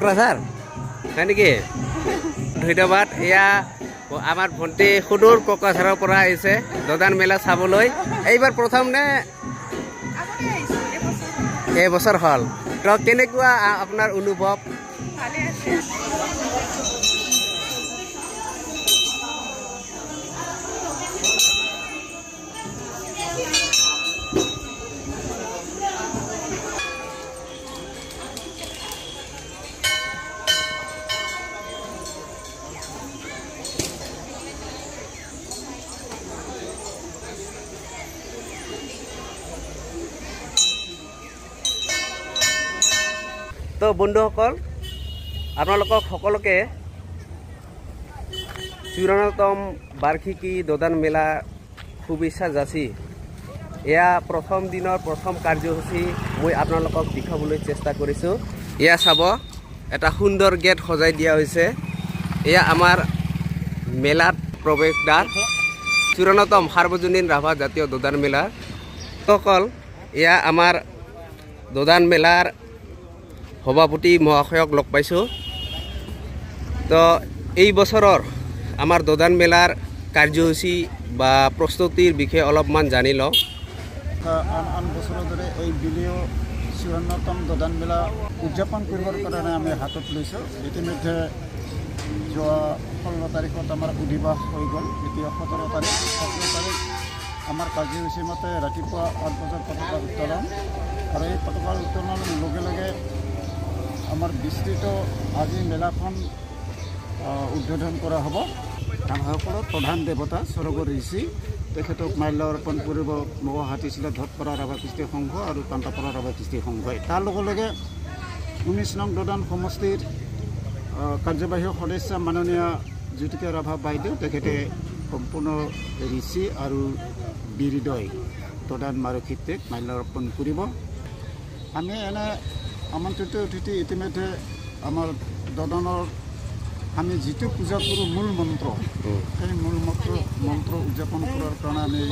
কোকৰাঝাৰ হয় নেকি ধন্যবাদ এয়া আমাৰ ভণ্টি সুদূৰ কোকৰাঝাৰৰ পৰা আহিছে দদান মেলা চাবলৈ এইবাৰ প্ৰথম নে এবছৰ হ'ল তো কেনেকুৱা আপোনাৰ অনুভৱ ভালে আছে তো বন্ধুসকল আপোনালোকক সকলোকে 54তম বাৰ্ষিকী দদান মেলা শুভেচ্ছা যাচি এয়া প্ৰথম দিনৰ প্ৰথম কাৰ্যসূচী মই আপোনালোকক দেখাবলৈ চেষ্টা কৰিছোঁ এয়া চাব এটা সুন্দৰ গেট সজাই দিয়া হৈছে এয়া আমাৰ মেলাত প্ৰৱেশদ্বাৰ 54তম সাৰ্বজনীন ৰাভা জাতীয় দদান মেলা সকল এয়া আমাৰ দদান মেলাৰ সভাপতি মহাশয়ক লগ পাইছোঁ তো এই বছৰৰ আমাৰ দদান মেলাৰ কাৰ্যসূচী বা প্ৰস্তুতিৰ বিষয়ে অলপমান জানি লওঁ আন বছৰৰ দৰে এই বিলিও 54তম দদান মেলা উদযাপন কৰিবৰ কাৰণে আমি হাতত লৈছোঁ ইতিমধ্যে যোৱা 16 তাৰিখত আমাৰ অধিবাস হৈ গ'ল এতিয়া 17 তাৰিখ আমাৰ কাৰ্যসূচী মতে ৰাতিপুৱা 8 বজাত পতাকা উত্তোলন আৰু এই পতাকা উত্তোলনৰ লগে লগে আমাৰ বিস্তৃত আজি মেলাখন উদ্বোধন কৰা হ'ব ৰাভাসকলৰ প্ৰধান দেৱতা স্বৰ্গৰ ঋষি তেখেতক মাল্য অৰ্পণ কৰিব মহাহাতীচিলা ধতপৰা ৰাভা কৃষ্টি সংঘ আৰু কান্তাপৰা ৰাভা কৃষ্টি সংঘই তাৰ লগে লগে 19 নং দদান সমষ্টিৰ কাৰ্যবাহী সদস্য মাননীয় জ্যোতিকা ৰাভা বাইদেউ তেখেতে সম্পূৰ্ণ ঋষি আৰু বীৰদয় দদান মাৰক্ষীত্বক মাল্য অৰ্পণ কৰিব আমি এনে আমন্ত্ৰিত অতিথি ইতিমধ্যে আমাৰ দদানৰ আমি যিটো পূজা কৰোঁ মূল মন্ত্ৰ সেই মূল মন্ত্ৰ উদযাপন কৰাৰ কাৰণে আমি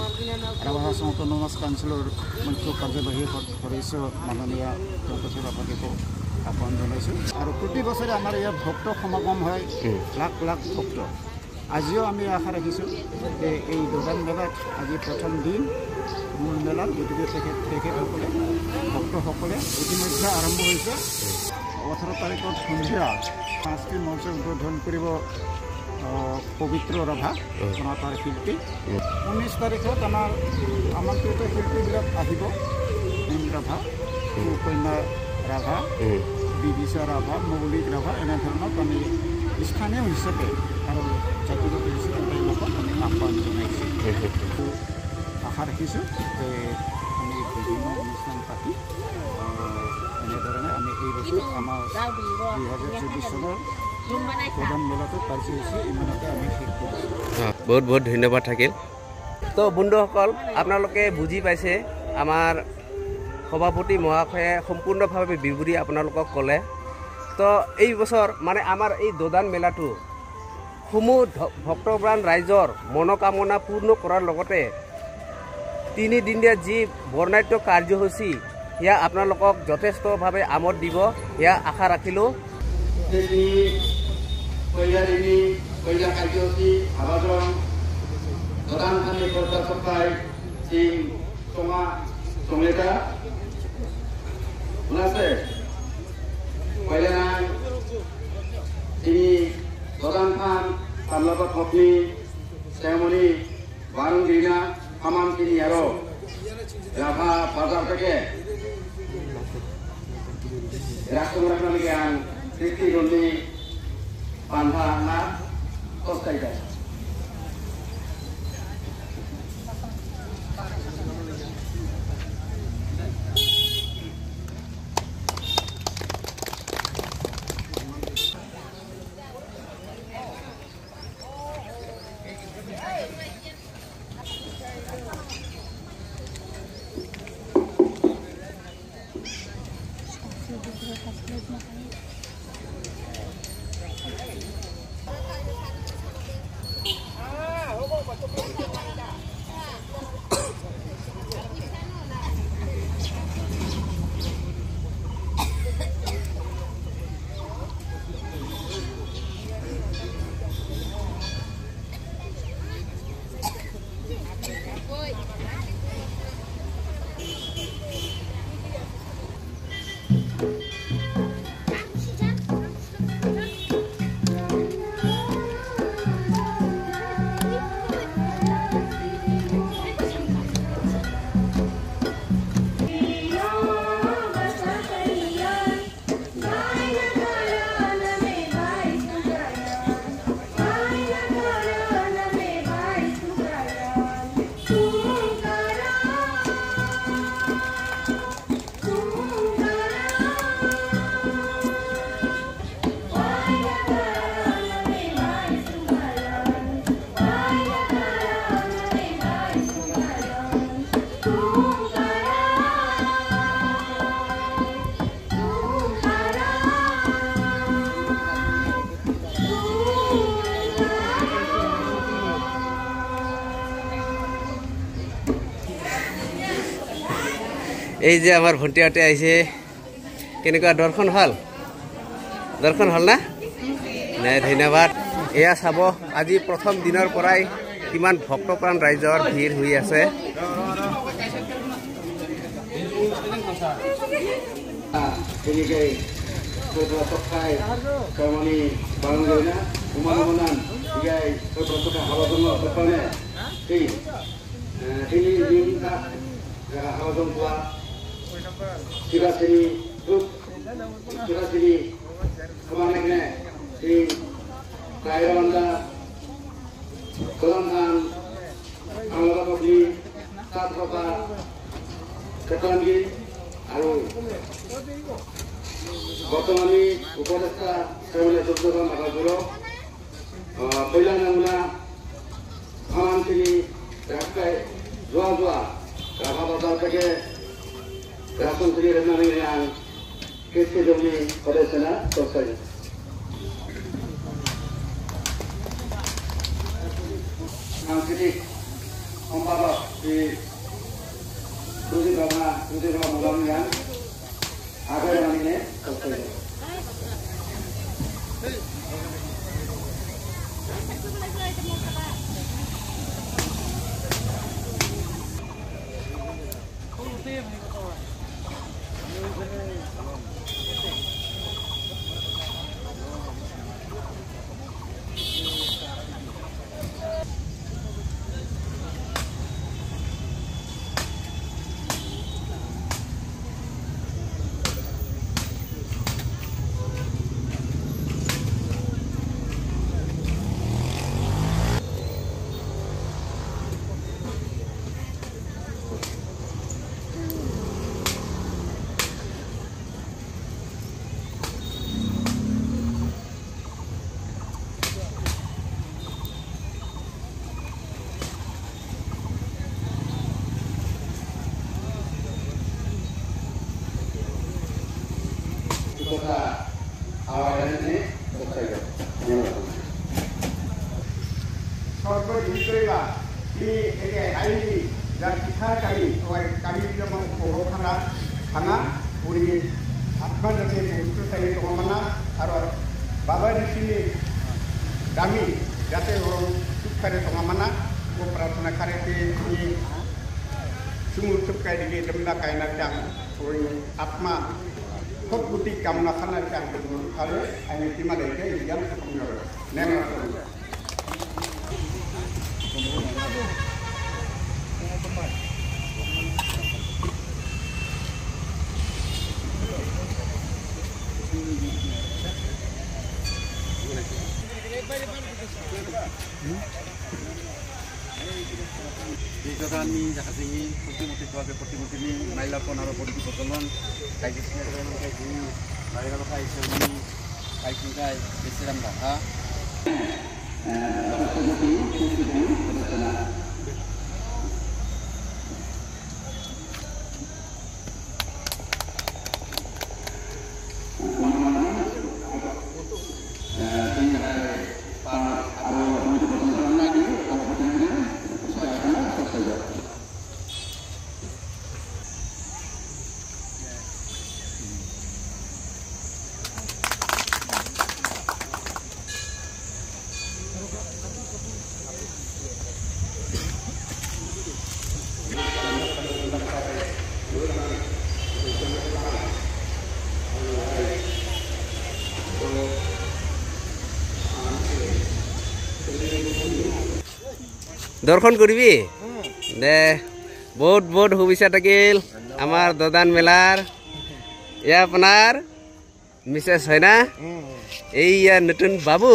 ৰাভা অট'নমাছ কাউন্সিলৰ মুখ্য কাৰ্যবাহী সদস্য মাননীয় প্ৰফেচৰ ৰাভাদেৱক আহ্বান জনাইছোঁ আৰু প্ৰতি বছৰে আমাৰ ইয়াত ভক্ত সমাগম হয় লাখ লাখ ভক্ত আজিও আমি আশা ৰাখিছোঁ যে এই দদান মেলাত আজি প্ৰথম দিন মূল মেলাত গতিকে তেখেতসকলে ভক্তসকলে ইতিমধ্যে আৰম্ভ হৈছে 18 তাৰিখত সন্ধিয়া 5টি মঞ্চ উদ্বোধন কৰিব পবিত্ৰ ৰাভা সনাতন শিল্পী 19 তাৰিখত আমাৰ আমন্ত্ৰিত শিল্পীবিলাক আহিব ৰাভা উপন্যা ৰাভা বিদিশা ৰাভা মৌলিক ৰাভা এনেধৰণৰ আমি স্থানীয় হিচাপে আৰু জাতিগত হিচাপে তেওঁলোকক আমি আহ্বান জনাইছোঁ আশা ৰাখিছোঁ যে আমি বিভিন্ন অনুষ্ঠান পাতি এনেধৰণে আমি এই বছৰ আমাৰ 2024 চনৰ প্ৰধান মেলাটো কাৰ্যসূচী ইমানতে আমি শেষ কৰিছোঁ বহুত বহুত ধন্যবাদ থাকিল তো বন্ধুসকল আপোনালোকে বুজি পাইছে আমাৰ সভাপতি মহাশয়ে সম্পূৰ্ণভাৱে বিৱৰি আপোনালোকক ক'লে তো এই বছৰ মানে আমাৰ এই দদান মেলাটো সমূহ ভক্তপ্ৰাণ ৰাইজৰ মনোকামনা পূৰ্ণ কৰাৰ লগতে 3 দিনীয়া যি বৰ্ণাঢ্য কাৰ্যসূচী সেয়া আপোনালোকক যথেষ্টভাৱে আমোদ দিব সেয়া আশা ৰাখিলোঁ কইলা কাৰ্যসূচী আবাদন দদানখানি প্ৰচাৰ সভাই সিং চঙা চঙেটা ওলাইছে কইলা নাই তিনি দদান খান তাৰ লগত পত্নী শ্যামণি বাৰুণ দিনা সামান তিনি আৰু ৰাভা বাজাৰ থেকে ৰাষ্ট্ৰমূলক আন কৃষ্টি পান্ধা না কষ্টাইটা এই যে আমাৰ ভণ্টিহঁতে আহিছে কেনেকুৱা দৰ্শন হ'ল না নে ধন্যবাদ এয়া চাব আজি প্ৰথম দিনৰ পৰাই কিমান ভক্তপ্ৰাণ ৰাইজৰ ভিৰ হৈ আছে আৰু বৰ্তমানে উপদেষ্টা চৌধুৰী নাগাজুৰ কল্যাণ নমুনা সমানখিনি ৰাস্তাই যোৱা ৰাভা বজাৰ থেকে ৰাজনৈতিক ৰেলমানি কৃষি জমি সদস্যনা চৰকাৰী সাংস্কৃতিক সম্পাদক শ্ৰী সুজিত মোলামিয়ান আগৰ মানিনে চৰকাৰী Bapak di sini kami jate orang sukare tengah ko prasna karete ni sumur sukai di demda kaina jang oi atma khot buti kamna khana jang kare ai tima deke yang kumno nena Ini jahat ini putih-putih ini naila pun harus putih potongan kayak gini kan kayak gini naila pakai sini kayak gini kayak besiran dah দৰ্শন কৰিবি দে বহুত বহুত শুভেচ্ছা থাকিল আমাৰ দদান মেলাৰ এয়া আপোনাৰ মিছেছ হয় না এইয়া নতুন বাবু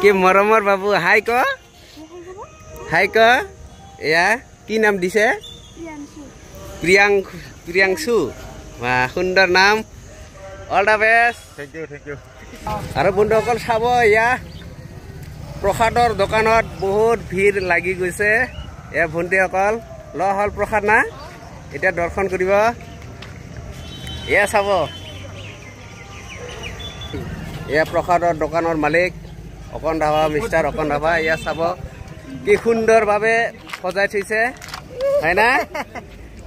কি মৰমৰ বাবু হাই ক এয়া কি নাম দিছে প্ৰিয়াংশু বা সুন্দৰ নাম all the best thank you আৰু বন্ধুসকল চাব এয়া প্ৰসাদৰ দোকানত বহুত ভিৰ লাগি গৈছে এয়া ভণ্টিসকল ল হল প্ৰসাদ না এতিয়া দৰ্শন কৰিব এয়া চাব এয়া প্ৰসাদৰ দোকানৰ মালিক অকণ ধাবা মিষ্টাৰ অকণ ধাবা এয়া চাব কি সুন্দৰভাৱে সজাই থৈছে হয় না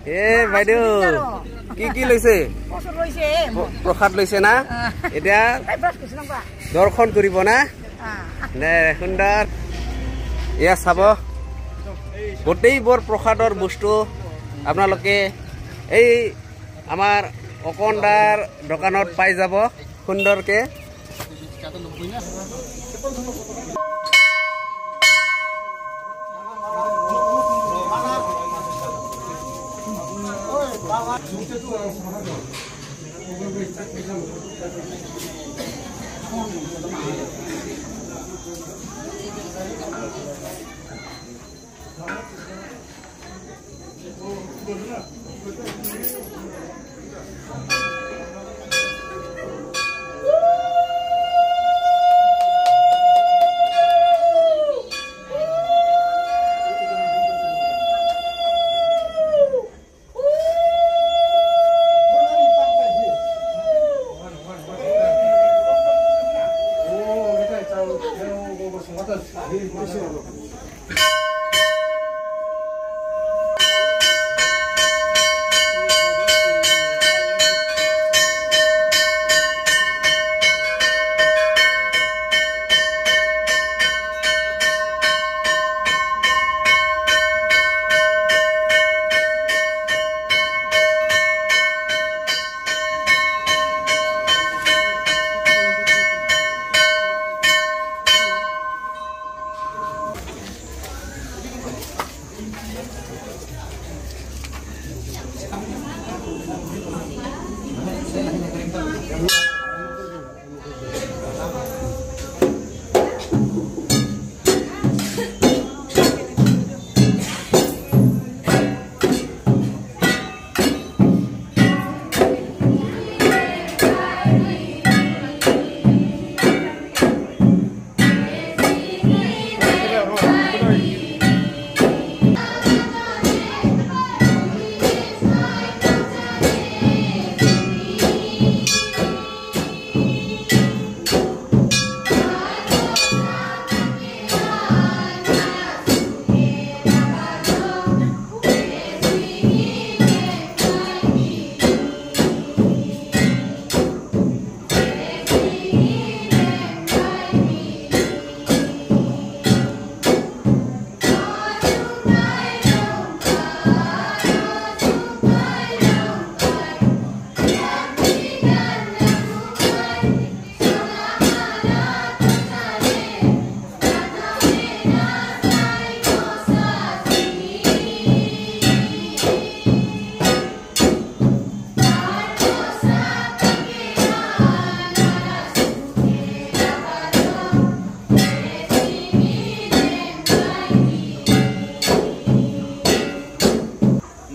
এ বাইদেউ কি লৈছে প্ৰসাদ লৈছে না এতিয়া দৰ্শন কৰিব না দে সুন্দৰ এয়া চাব গোটেইবোৰ প্ৰসাদৰ বস্তু আপোনালোকে এই আমাৰ অকণদাৰ দোকানত পাই যাব সুন্দৰকে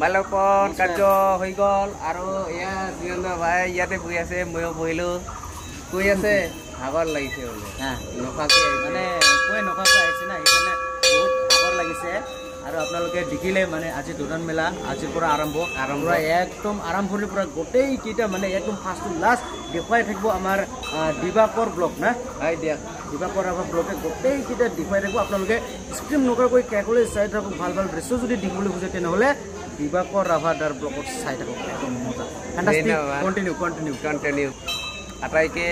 মাল্যপন কাৰ্য হৈ গ'ল আৰু এয়া জিনেন্দ্ৰ ভাই ইয়াতে বহি আছে ময়ো বহিলোঁ কৈ আছে ভাগৰ লাগিছে বোলে নোখোৱাকৈ মানে কৈ নোখোৱাকৈ আহিছে না সেইকাৰণে বহুত ভাগৰ লাগিছে আৰু আপোনালোকে দেখিলে মানে আজি দোকান মেলা আজিৰ পৰা আৰম্ভ একদম আৰম্ভণিৰ পৰা গোটেইকেইটা মানে একদম ফাৰ্ষ্ট টু লাষ্ট দেখুৱাই থাকিব আমাৰ দিবাকৰ ব্লগ না হয় দিয়ক দিবাকৰ ৰাভা ব্লগে গোটেইকেইটা দেখুৱাই থাকিব আপোনালোকে স্ক্ৰীম নকৰাকৈ কেকলৈ চাই থাকক ভাল ভাল দৃশ্য যদি দেখিবলৈ খোজে তেনেহ'লে দিবাকৰ ৰাভা দাৰ ব্লগত চাই থাকক একদম মজা কণ্টিনিউ আটাইকে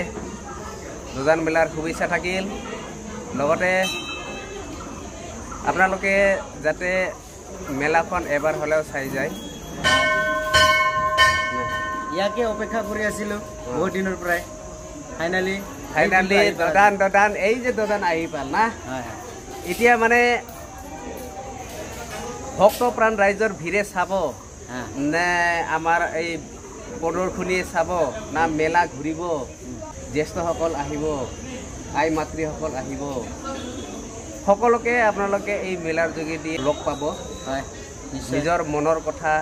দোকান মেলাৰ শুভেচ্ছা থাকিল লগতে আপোনালোকে যাতে মেলাখন এবাৰ হ'লেও চাই যায় ইয়াকে অপেক্ষা কৰি আছিলোঁ বহুত দিনৰ পৰাই ফাইনেলি দোকান এই যে দোকান আহি পাল না এতিয়া মানে ভক্ত প্ৰাণ ৰাইজৰ ভিৰে চাব নে আমাৰ এই প্ৰদৰ্শনী চাব না মেলা ঘূৰিব জ্যেষ্ঠসকল আহিব আই মাতৃসকল আহিব সকলোকে আপোনালোকে এই মেলাৰ যোগেদি লগ পাব নিজৰ মনৰ কথা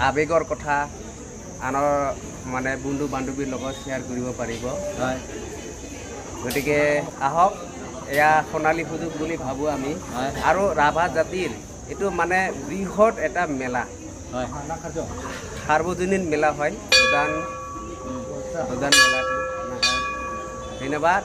আবেগৰ কথা আনৰ মানে বন্ধু বান্ধৱীৰ লগত শ্বেয়াৰ কৰিব পাৰিব গতিকে আহক এয়া সোণালী সুযোগ বুলি ভাবোঁ আমি আৰু ৰাভা জাতিৰ এইটো মানে বৃহৎ এটা মেলা সাৰ্বজনীন মেলা হয় প্ৰধান মেলা ধন্যবাদ।